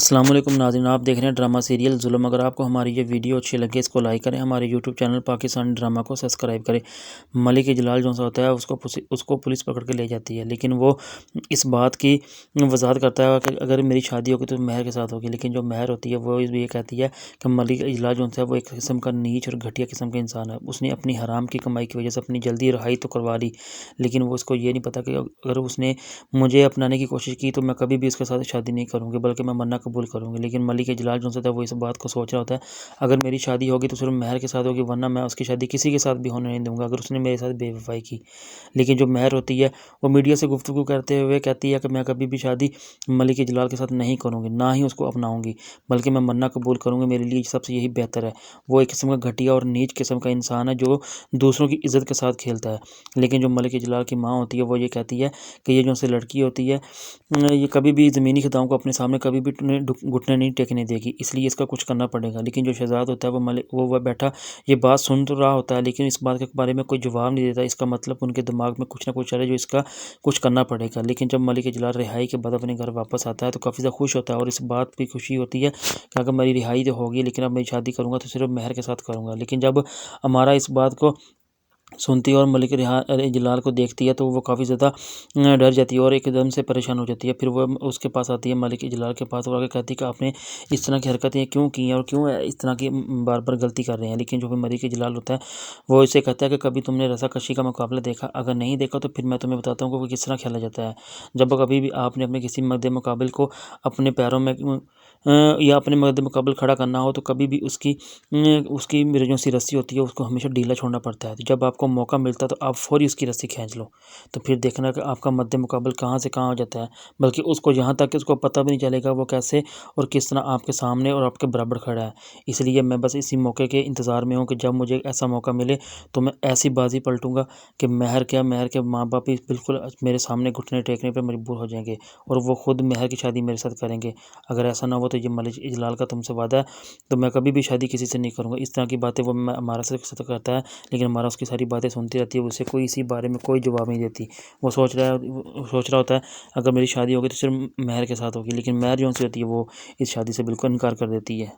अस्सलाम वालेकुम नाज़रीन, आप देख रहे हैं ड्रामा सीरियल जुल्म। अगर आपको हमारी ये वीडियो अच्छी लगे इसको लाइक करें, हमारे यूट्यूब चैनल पाकिस्तान ड्रामा को सब्सक्राइब करें। मलिक इजलाल जो सा होता है उसको पुलिस पकड़ के ले जाती है, लेकिन वो इस बात की वजाहत करता है कि अगर मेरी शादी होगी तो महर के साथ होगी। लेकिन जो महर होती है वो ये कहती है कि मलिक इजलाल जो है वो एक किस्म का नीच और घटिया किस्म का इंसान है। उसने अपनी हराम की कमाई की वजह से अपनी जल्दी रिहाई तो करवा ली, लेकिन वो उसको ये नहीं पता कि अगर उसने मुझे अपनाने की कोशिश की तो मैं कभी भी उसके साथ शादी नहीं करूँगी, बल्कि मैं मन्ना कबूल करूँगी। लेकिन मलिक इजलाल जो होता है वो इस बात को सोच रहा होता है, अगर मेरी शादी होगी तो सिर्फ महर के साथ होगी, वरना मैं उसकी शादी किसी के साथ भी होने नहीं दूंगा अगर उसने मेरे साथ बेवफाई की। लेकिन जो महर होती है वो मीडिया से गुफ्तगू करते हुए कहती है कि मैं कभी भी शादी मलिक इजलाल के साथ नहीं करूँगी, ना ही उसको अपनाऊँगी, बल्कि मैं मन्ना कबूल करूँगी, मेरे लिए सबसे यही बेहतर है। वो एक किस्म का घटिया और नीच किस्म का इंसान है जो दूसरों की इज़्ज़त के साथ खेलता है। लेकिन जो मलिक इजलाल की माँ होती है वो ये कहती है कि ये जो से लड़की होती है ये कभी भी ज़मीनी खिताओं को अपने सामने कभी भी घुटने नहीं टेकने देगी, इसलिए इसका कुछ करना पड़ेगा। लेकिन जो शहजाद होता है वो वह बैठा ये बात सुन तो रहा होता है, लेकिन इस बात के बारे में कोई जवाब नहीं देता। इसका मतलब उनके दिमाग में कुछ ना कुछ है जो इसका कुछ करना पड़ेगा। लेकिन जब मलिक इजलाल रिहाई के बाद अपने घर वापस आता है तो काफ़ी ज़्यादा खुश होता है, और इस बात की खुशी होती है कि अगर मेरी रिहाई तो होगी, लेकिन अब मैं शादी करूँगा तो सिर्फ महर के साथ करूँगा। लेकिन जब हमारा इस बात को सुनती है और मलिक इजलाल को देखती है तो वो काफ़ी ज़्यादा डर जाती है और एकदम से परेशान हो जाती है। फिर वो उसके पास आती है, मलिक इजलाल के पास, और आगे कहती है कि आपने इस तरह की हरकतें क्यों की हैं और क्यों इस तरह की बार बार गलती कर रहे हैं। लेकिन जो भी मलिक इजलाल होता है वो इसे कहता है कि कभी तुमने रस्साकशी का मुकाबला देखा? अगर नहीं देखा तो फिर मैं तुम्हें बताता हूँ कि वो किस तरह खेला जाता है। जब कभी भी आपने अपने किसी मद्दे मुकाबिल को अपने पैरों में या अपने मद्दे मुकाबिल खड़ा करना हो तो कभी भी उसकी मेरी जो सी रस्सी होती है उसको हमेशा ढीला छोड़ना पड़ता है। तो जब आपको मौका मिलता है तो आप फ़ौरी उसकी रस्सी खींच लो, तो फिर देखना कि आपका मद्दे मुकाबिल कहाँ से कहाँ हो जाता है, बल्कि उसको यहाँ तक कि उसको पता भी नहीं चलेगा वो कैसे और किस तरह आपके सामने और आपके बराबर खड़ा है। इसलिए मैं बस इसी मौके के इंतज़ार में हूँ कि जब मुझे ऐसा मौका मिले तो मैं ऐसी बाजी पलटूँगा कि महर के माँ बाप भी बिल्कुल मेरे सामने घुटने टेकने पर मजबूर हो जाएंगे और वो खुद महर की शादी मेरे साथ करेंगे। अगर ऐसा ना हो तो ये मलिक इजलाल का तुमसे वादा है, तो मैं कभी भी शादी किसी से नहीं करूँगा। इस तरह की बातें वो हमारा से करता है, लेकिन हमारा उसकी सारी बातें सुनती रहती है, उसे कोई इसी बारे में कोई जवाब नहीं देती। वो सोच रहा होता है अगर मेरी शादी होगी तो सिर्फ महर के साथ होगी, लेकिन महर जो सी होती है वो इस शादी से बिल्कुल इनकार कर देती है।